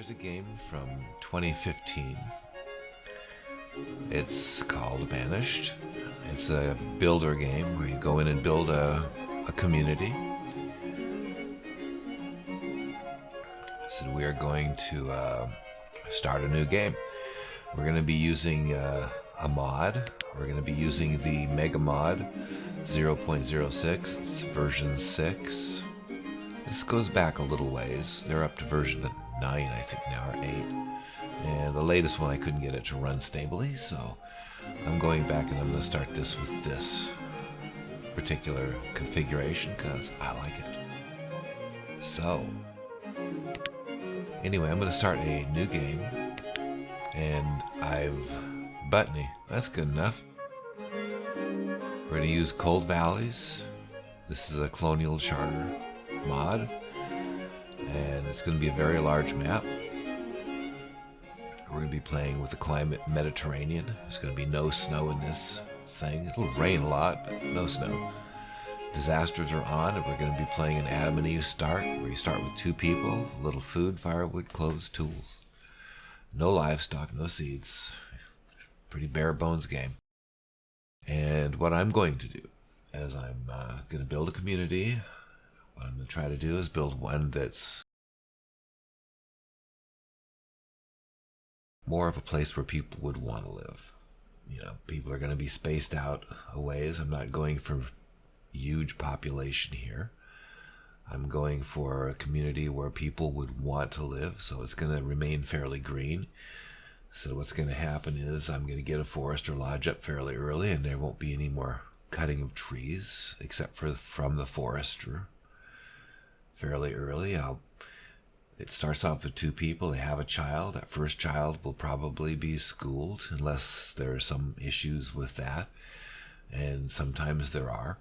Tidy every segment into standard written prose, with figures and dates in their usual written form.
Here's a game from 2015. It's called Banished. It's a builder game where you go in and build a community. So we are going to start a new game. We're going to be using a mod. We're going to be using the Megamod 0.06. It's version 6. This goes back a little ways. They're up to version 9, I think now, or 8. And the latest one, I couldn't get it to run stably, so I'm going back and I'm going to start this with this particular configuration because I like it. So, anyway, I'm going to start a new game, and Butney. That's good enough. We're going to use Cold Valleys. This is a Colonial Charter mod, and it's going to be a very large map. We're going to be playing with the climate Mediterranean. There's going to be no snow in this thing. It'll rain a lot, but no snow. Disasters are on, and we're going to be playing an Adam and Eve start, where you start with 2 people, a little food, firewood, clothes, tools. No livestock, no seeds. Pretty bare bones game. And what I'm going to do is I'm going to build a community. What I'm going to try to do is build one that's more of a place where people would want to live. You know, people are going to be spaced out a ways. I'm not going for huge population here. I'm going for a community where people would want to live, so it's going to remain fairly green. So what's going to happen is I'm going to get a forester lodge up fairly early, and there won't be any more cutting of trees, except for from the forester. Fairly early, it starts off with 2 people. They have a child. That first child will probably be schooled, unless there are some issues with that, and sometimes there are.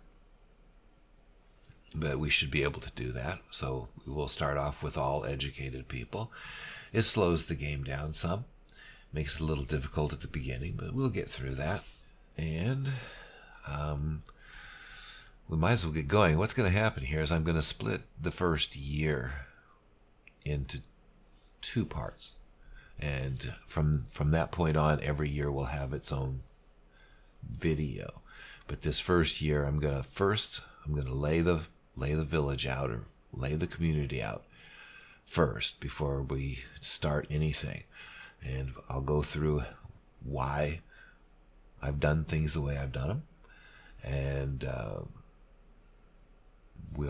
But we should be able to do that. So we will start off with all educated people. It slows the game down some. Makes it a little difficult at the beginning, but we'll get through that. And we might as well get going. What's going to happen here is I'm going to split the first year into 2 parts. And from that point on, every year will have its own video. But this first year, I'm going to lay the village out, or lay the community out first before we start anything. And I'll go through why I've done things the way I've done them, and we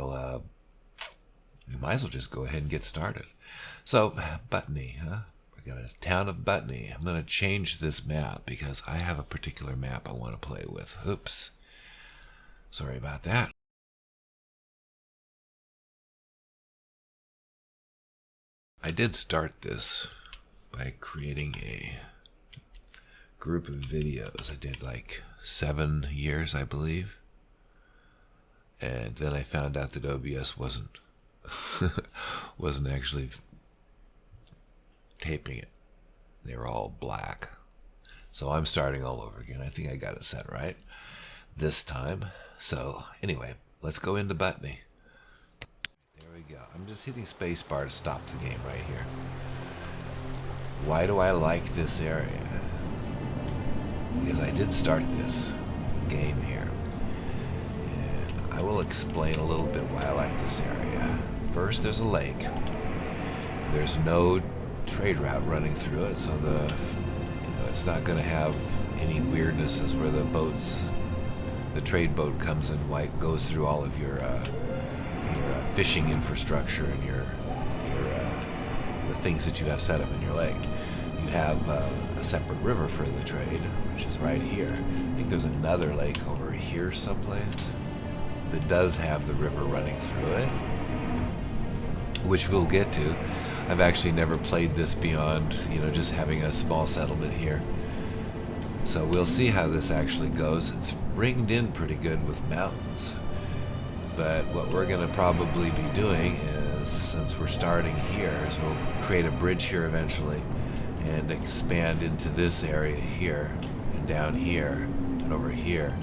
might as well just go ahead and get started. So, Butney, huh? We got a town of Butney. I'm going to change this map because I have a particular map I want to play with. Oops. Sorry about that. I did start this by creating a group of videos. I did like 7 years, I believe. And then I found out that OBS wasn't actually taping it. They were all black. So I'm starting all over again. I think I got it set right this time. So anyway, let's go into Butney. There we go. I'm just hitting spacebar to stop the game right here. Why do I like this area? Because I did start this game here. And I will explain a little bit why I like this area. First, there's a lake. There's no trade route running through it, so it's not going to have any weirdnesses where the trade boat comes and goes through all of your fishing infrastructure and the things that you have set up in your lake. You have a separate river for the trade, which is right here. I think there's another lake over here someplace that does have the river running through it, which we'll get to. I've actually never played this beyond, just having a small settlement here. So we'll see how this actually goes. It's ringed in pretty good with mountains. But what we're going to probably be doing is, since we're starting here, is we'll create a bridge here eventually and expand into this area here and down here and over here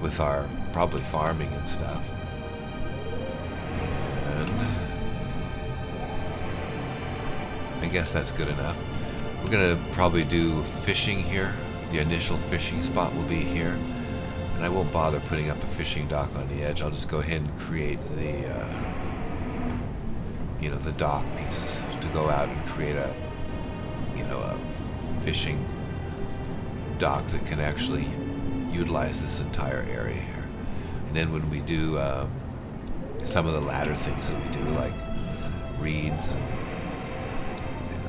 with our probably farming and stuff. And I guess that's good enough. We're gonna probably do fishing here. The initial fishing spot will be here. And I won't bother putting up a fishing dock on the edge. I'll just go ahead and create the, you know, the dock pieces to go out and create a, you know, a fishing dock that can actually utilize this entire area here. And then when we do some of the latter things that we do, like reeds and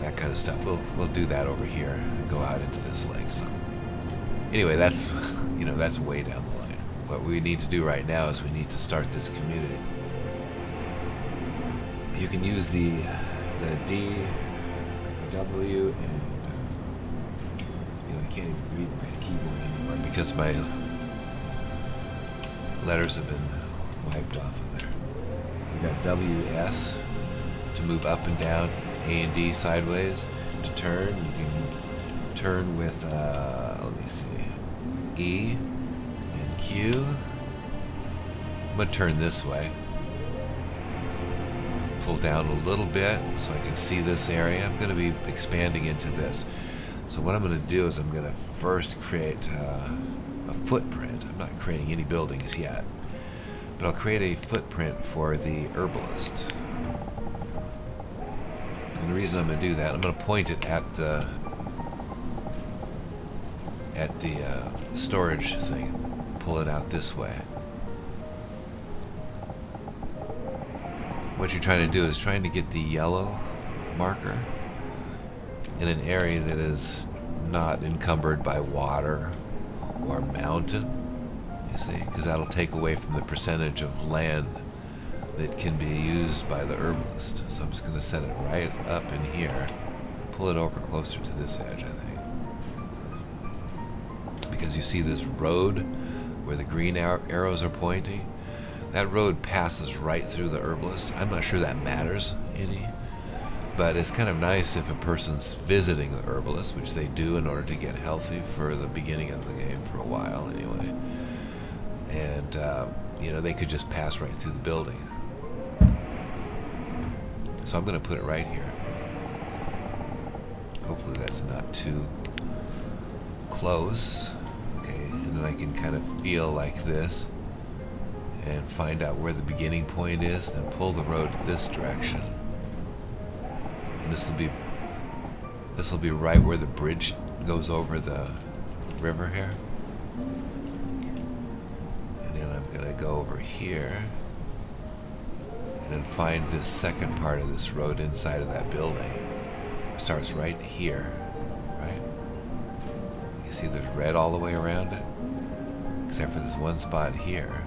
that kind of stuff, we'll do that over here and go out into this lake. So anyway, that's, you know, that's way down the line. What we need to do right now is we need to start this community. You can use the D, W, and you know, I can't even read my keyboard anymore because my letters have been wiped off of there. We got WS to move up and down, A and D sideways. To turn, you can turn with let me see, E and Q. I'm gonna turn this way. Pull down a little bit so I can see this area. I'm going to be expanding into this. So what I'm going to do is I'm going to first create a footprint. I'm not creating any buildings yet, but I'll create a footprint for the herbalist. And the reason I'm going to do that, I'm going to point it at the storage thing. Pull it out this way. What you're trying to do is trying to get the yellow marker in an area that is not encumbered by water or mountain, you see, because that'll take away from the percentage of land that can be used by the herbalist. So I'm just going to set it right up in here, pull it over closer to this edge, I think. Because you see this road where the green arrows are pointing? That road passes right through the herbalist. I'm not sure that matters any, but it's kind of nice if a person's visiting the herbalist, which they do in order to get healthy for the beginning of the game, for a while anyway. And, you know, they could just pass right through the building. So I'm going to put it right here. Hopefully that's not too close. Okay, and then I can kind of feel like this and find out where the beginning point is and pull the road this direction. And this will be right where the bridge goes over the river here. And then I'm gonna go over here and then find this second part of this road inside of that building. It starts right here, right? You see there's red all the way around it, except for this one spot here.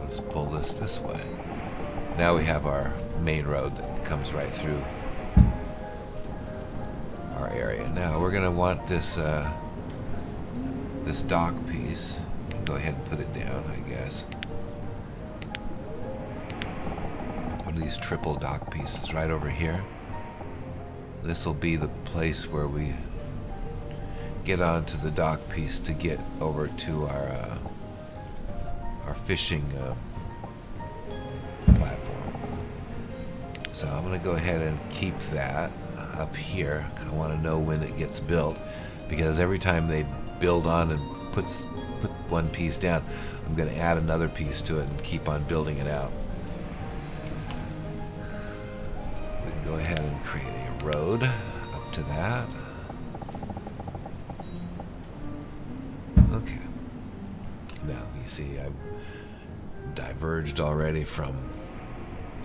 Let's pull this way. Now we have our main road that comes right through our area. Now we're gonna want this this dock piece. Go ahead and put it down, I guess. One of these triple dock pieces right over here. This will be the place where we get onto the dock piece to get over to our fishing platform. So I'm going to go ahead and keep that up here. I want to know when it gets built, because every time they build on and put one piece down, I'm going to add another piece to it and keep on building it out. We can go ahead and create a road up to that. Okay. Now you see I've diverged already from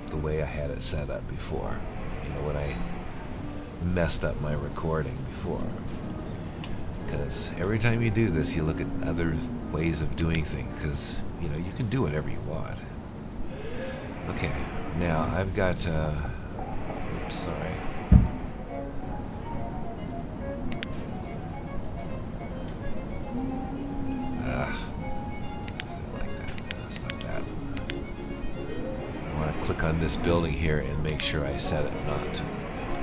the way I had it set up before. You know, when I messed up my recording before. Because every time you do this, you look at other ways of doing things, because, you know, you can do whatever you want. Okay, now I've got, oops, sorry. Click on this building here and make sure I set it not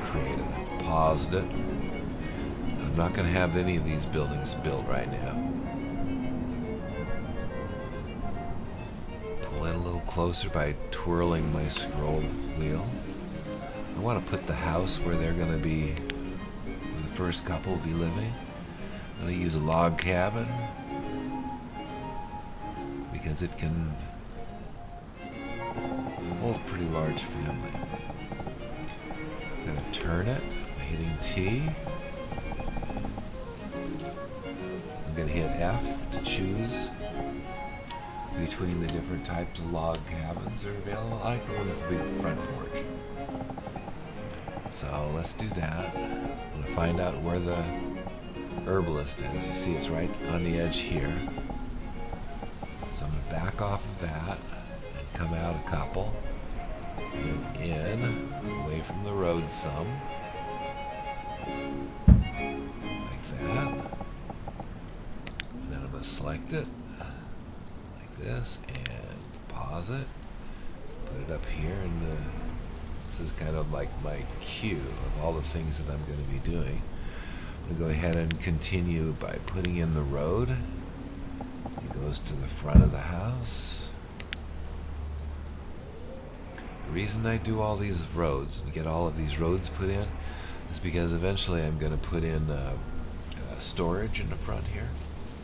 created. I've paused it. I'm not going to have any of these buildings built right now. Pull in a little closer by twirling my scroll wheel. I want to put the house where they're going to be, where the first couple will be living. I'm going to use a log cabin because it can hold a pretty large family. I'm going to turn it by hitting T. I'm going to hit F to choose between the different types of log cabins that are available. I like the one with the big front porch. So let's do that. I'm going to find out where the herbalist is. You see it's right on the edge here. So I'm going to back off of that and come out a couple. And in, away from the road some. Like that. And then I'm going to select it like this and pause it. Put it up here, and this is kind of like my cue of all the things that I'm going to be doing. I'm going to go ahead and continue by putting in the road. It goes to the front of the house. The reason I do all these roads and get all of these roads put in is because eventually I'm going to put in storage in the front here.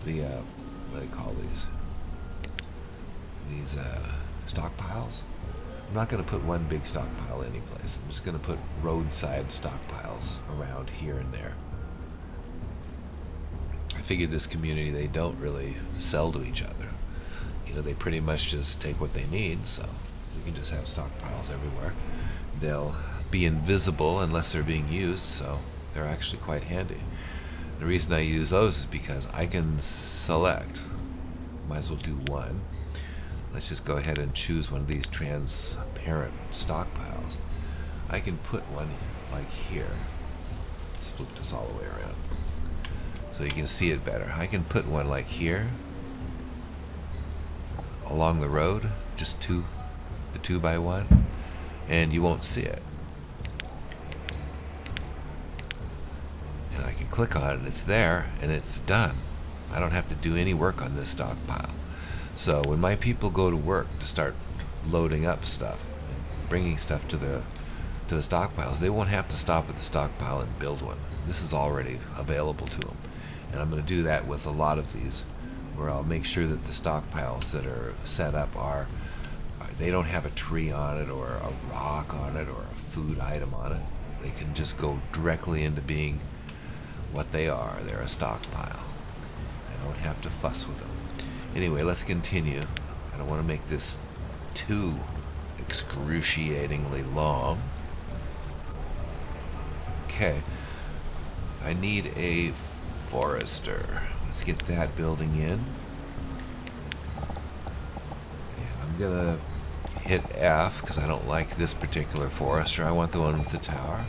The what do they call these? These stockpiles. I'm not going to put one big stockpile any place. I'm just going to put roadside stockpiles around here and there. I figured this community, they don't really sell to each other. You know, they pretty much just take what they need, so you can just have stockpiles everywhere. They'll be invisible unless they're being used, so they're actually quite handy. The reason I use those is because I can select, might as well do one. Let's just go ahead and choose one of these transparent stockpiles. I can put one like here. Let's flip this all the way around so you can see it better. I can put one like here along the road, just the 2x1, and you won't see it. And I can click on it, and it's there, and it's done. I don't have to do any work on this stockpile. So when my people go to work to start loading up stuff, bringing stuff to the stockpiles, they won't have to stop at the stockpile and build one. This is already available to them. And I'm going to do that with a lot of these, where I'll make sure that the stockpiles that are set up they don't have a tree on it or a rock on it or a food item on it. They can just go directly into being what they are. They're a stockpile. I don't have to fuss with them. Anyway, let's continue. I don't want to make this too excruciatingly long. Okay. I need a forester. Let's get that building in. And I'm going to hit F because I don't like this particular forester. I want the one with the tower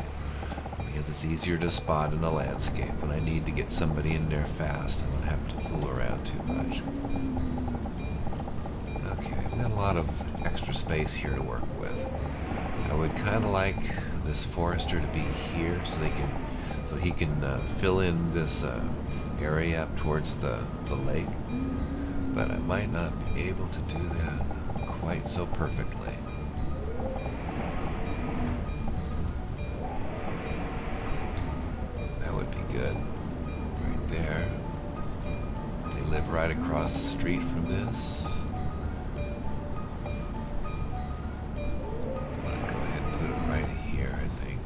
because it's easier to spot in a landscape. When I need to get somebody in there fast, I don't have to fool around too much. Okay, we've got a lot of extra space here to work with. I would kind of like this forester to be here so he can fill in this area up towards the lake, but I might not be able to do that quite so perfectly. That would be good. Right there. They live right across the street from this. I'm going to go ahead and put it right here, I think.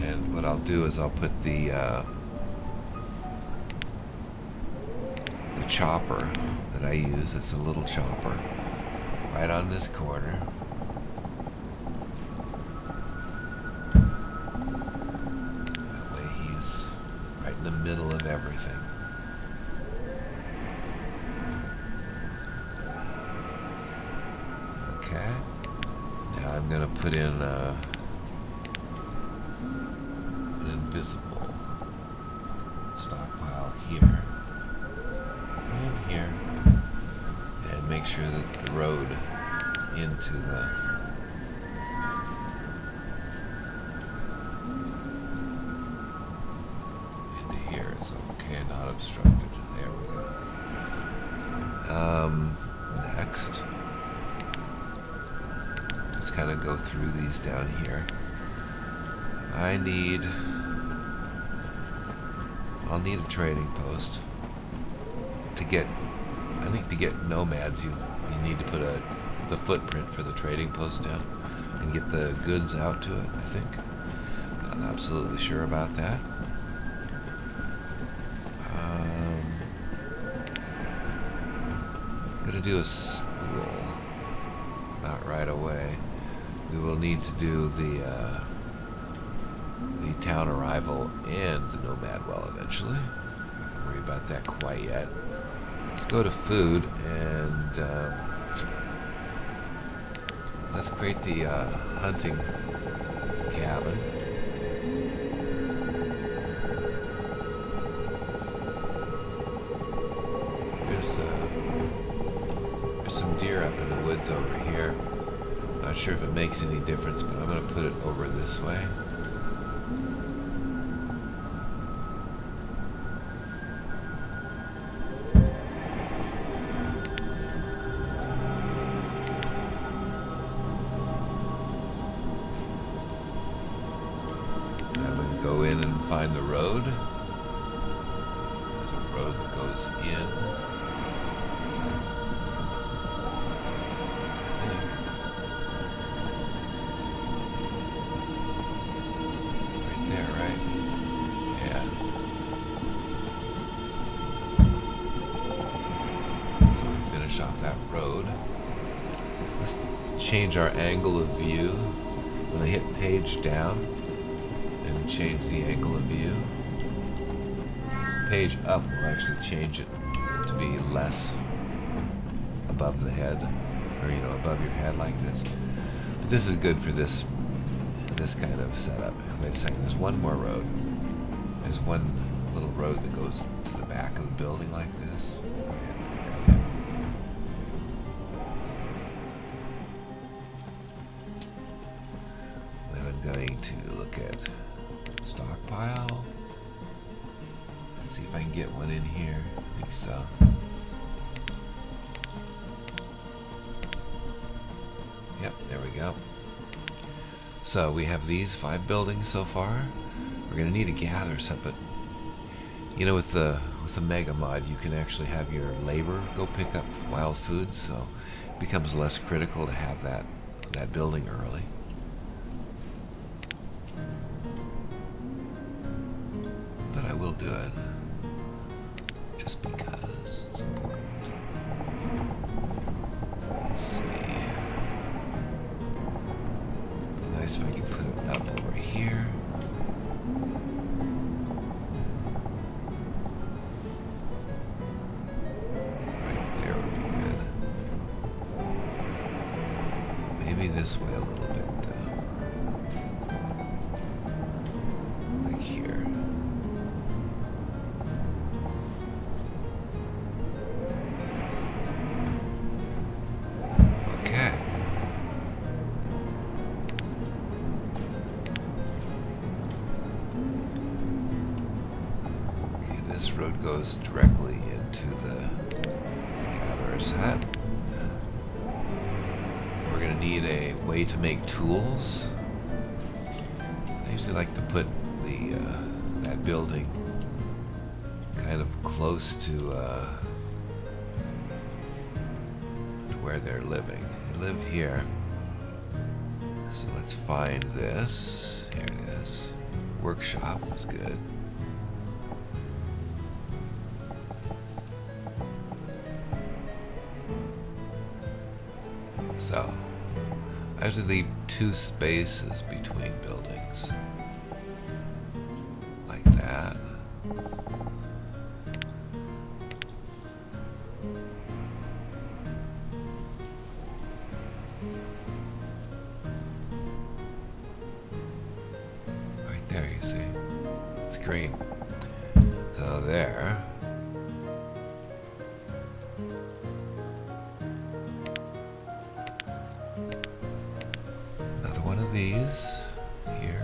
And what I'll do is I'll put the chopper that I use. It's a little chopper right on this corner. That way he's right in the middle of everything. Okay. Now I'm going to put in an invisible stockpile here. And here, and make sure that the road into here is okay, not obstructed. There we go. next. Let's kind of go through these down here. I'll need a trading post. I think to get nomads, you need to put the footprint for the trading post down and get the goods out to it, I think. Not absolutely sure about that. I'm gonna do a school. Not right away. We will need to do the town arrival and the nomad well eventually. Not gonna worry about that quite yet. Let's go to food and let's create the hunting cabin. There's some deer up in the woods over here. Not sure if it makes any difference, but I'm going to put it over this way. I'm going to go in and find the road. There's a road that goes in. Off that road. Let's change our angle of view. When I hit page down and change the angle of view, page up will actually change it to be less above the head, or above your head like this. But this is good for this kind of setup. Wait a second, there's one more road. There's one little road that goes to the back of the building like this. Going to look at stockpile. See if I can get one in here. I think so. Yep, there we go. So we have these 5 buildings so far. We're gonna need to gather some, but with the Megamod, you can actually have your labor go pick up wild foods, so it becomes less critical to have that building early. I will do it just because it's important. Let's see. It'd be nice if I could put it up over here. Right there would be good. Maybe this way a little bit though. Like here. This road goes directly into the gatherer's hut. We're going to need a way to make tools. I usually like to put that building kind of close to where they're living. They live here. So let's find this. Here it is. Workshop is good. So, I have to leave 2 spaces between buildings. Like that. Right there, you see. It's green. So there. These here.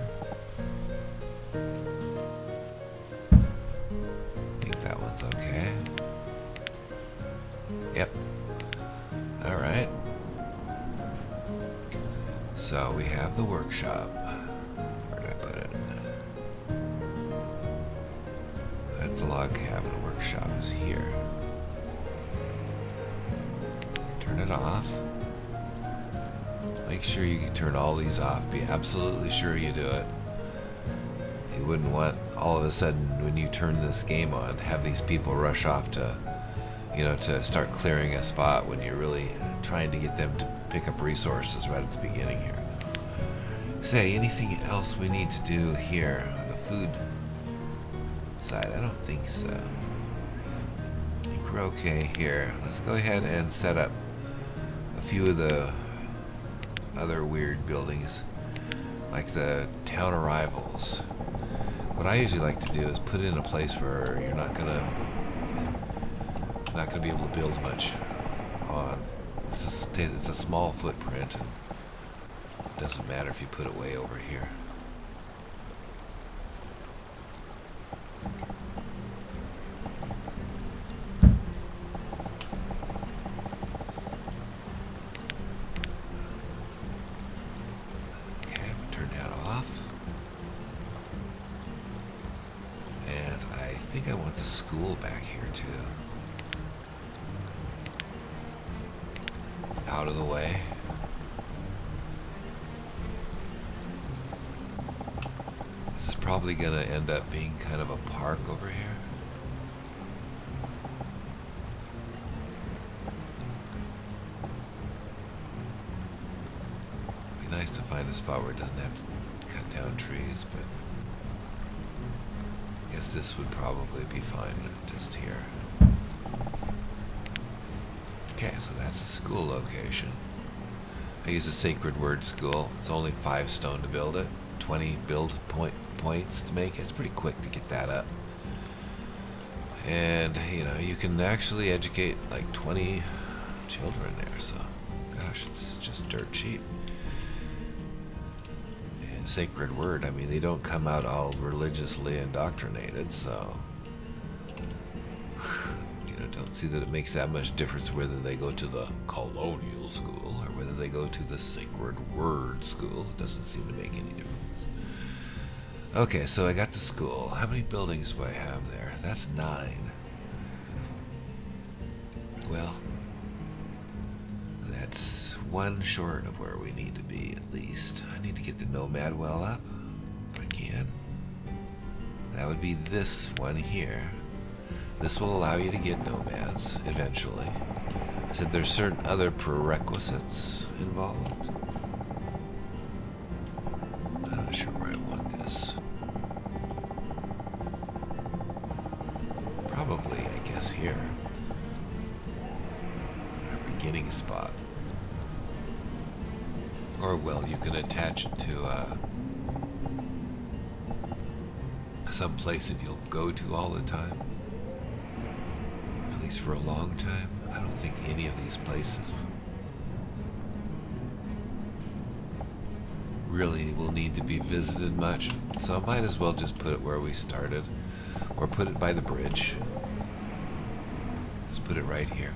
I think that one's okay. Yep. All right. So we have the workshop. Where did I put it? That's the log cabin. The workshop is here. Turn it off. Make sure you can turn all these off. Be absolutely sure you do it. You wouldn't want all of a sudden when you turn this game on, have these people rush off to, to start clearing a spot when you're really trying to get them to pick up resources right at the beginning here. Say, anything else we need to do here on the food side? I don't think so. I think we're okay here. Let's go ahead and set up a few of the other weird buildings, like the town arrivals. What I usually like to do is put it in a place where you're not gonna be able to build much on. It's a small footprint, and it doesn't matter if you put it way over here. Okay, I'm gonna turn that off. And I think I want the school back here too. Out of the way. This is probably gonna end up being kind of a park over here. Be nice to find a spot where it doesn't have to cut down trees, but I guess this would probably be fine just here. Okay, so that's the school location. I use a Sacred Word School. It's only 5 stone to build it, 20 build points to make it. It's pretty quick to get that up. And, you can actually educate like 20 children there, so gosh, it's just dirt cheap. And Sacred Word, I mean, they don't come out all religiously indoctrinated, so don't see that it makes that much difference whether they go to the colonial school or whether they go to the Sacred Word School. It doesn't seem to make any difference. Okay, so I got the school. How many buildings do I have there? That's 9. Well, that's 1 short of where we need to be at least. I need to get the Nomad well up if I can. That would be this one here. This will allow you to get nomads eventually. I said there's certain other prerequisites involved. I'm not sure where I want this. Probably, I guess, here. Our beginning spot. Or, well, you can attach it to some place that you'll go to all the time. At least for a long time. I don't think any of these places really will need to be visited much, so I might as well just put it where we started, or put it by the bridge. Let's put it right here,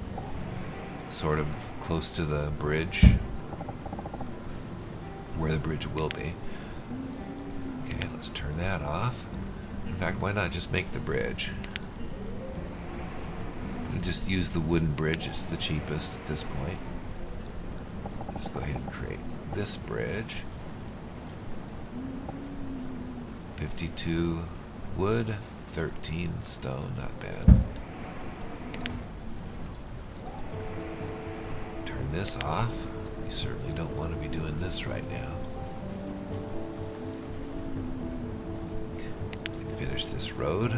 sort of close to the bridge, where the bridge will be. Okay, let's turn that off. In fact, why not just make the bridge? Just use the wooden bridge, it's the cheapest at this point. Just go ahead and create this bridge. 52 wood, 13 stone, not bad. Turn this off. You certainly don't want to be doing this right now. Finish this road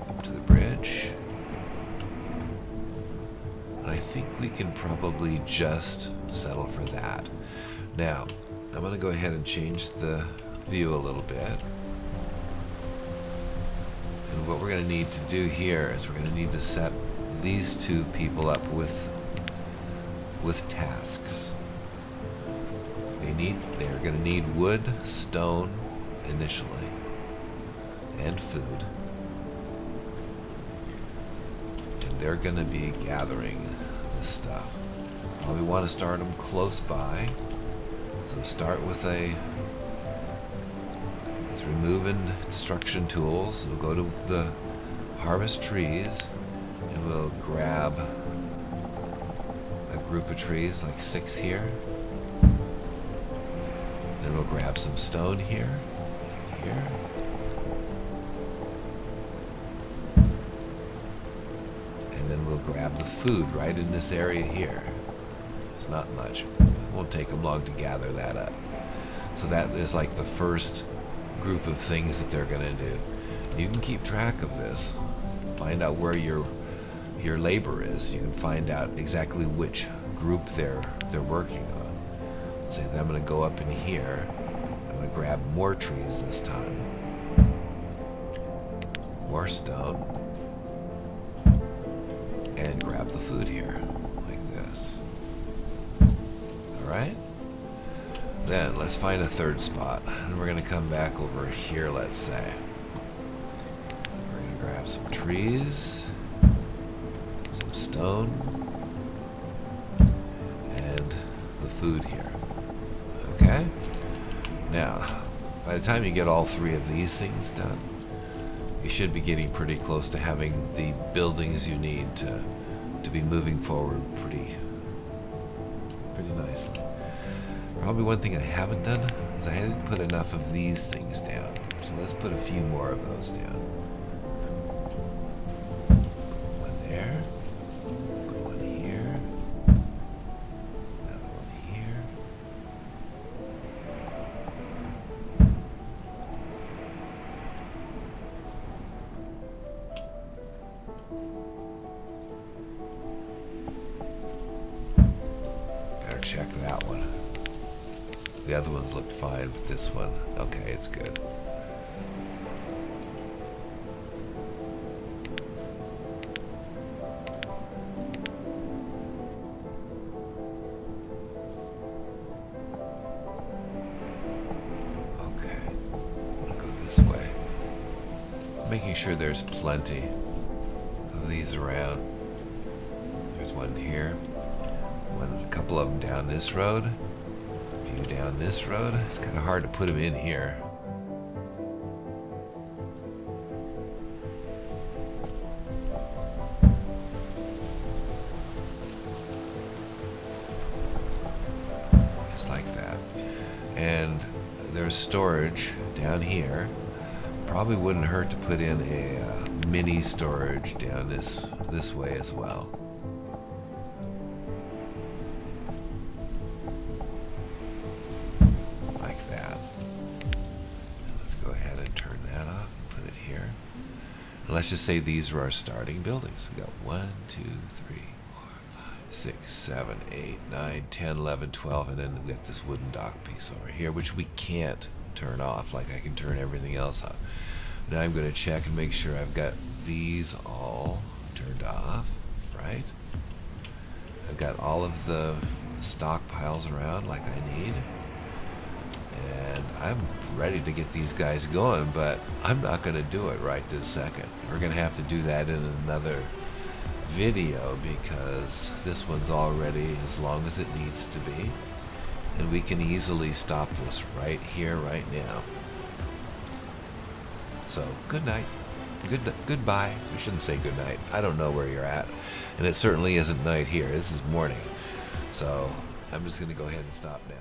up to the bridge. I think we can probably just settle for that. Now, I'm going to go ahead and change the view a little bit. And what we're going to need to do here is we're going to need to set these 2 people up with tasks. They're going to need wood, stone initially, and food. And they're going to be gathering this stuff. We want to start them close by so we'll start with let's remove and destruction tools. We'll go to the harvest trees and we'll grab a group of trees, like 6 here. Then we'll grab some stone here, here. And then we'll grab the food right in this area here. It's not much. It won't take them long to gather that up. So that is like the first group of things that they're gonna do. You can keep track of this. Find out where your labor is. You can find out exactly which group they're working on. Say that I'm gonna go up in here. I'm gonna grab more trees this time. More stone. And grab the food here, like this. Alright? Then let's find a third spot. And we're gonna come back over here, let's say. We're gonna grab some trees, some stone, and the food here. Okay? Now, by the time you get all 3 of these things done, you should be getting pretty close to having the buildings you need to be moving forward pretty nicely. Probably one thing I haven't done is I didn't put enough of these things down. So let's put a few more of those down. One there. Put one here. Another one here. Better check that one. The other ones looked fine, but this one, okay, it's good. Okay, I'm gonna go this way. Making sure there's plenty of these around. There's one here. A couple of them down this road. Down this road. It's kind of hard to put them in here. Just like that. And there's storage down here. Probably wouldn't hurt to put in a mini storage down this way as well. Let's just say these are our starting buildings. We got 1, 2, 3, 4, 5, 6, 7, 8, 9, 10, 11, 12, and then we got this wooden dock piece over here, which we can't turn off like I can turn everything else off. Now I'm going to check and make sure I've got these all turned off, right? I've got all of the stockpiles around like I need. And I'm ready to get these guys going, but I'm not going to do it right this second. We're going to have to do that in another video because this one's already as long as it needs to be. And we can easily stop this right here, right now. So, good night. Goodbye. We shouldn't say good night. I don't know where you're at. And it certainly isn't night here. This is morning. So, I'm just going to go ahead and stop now.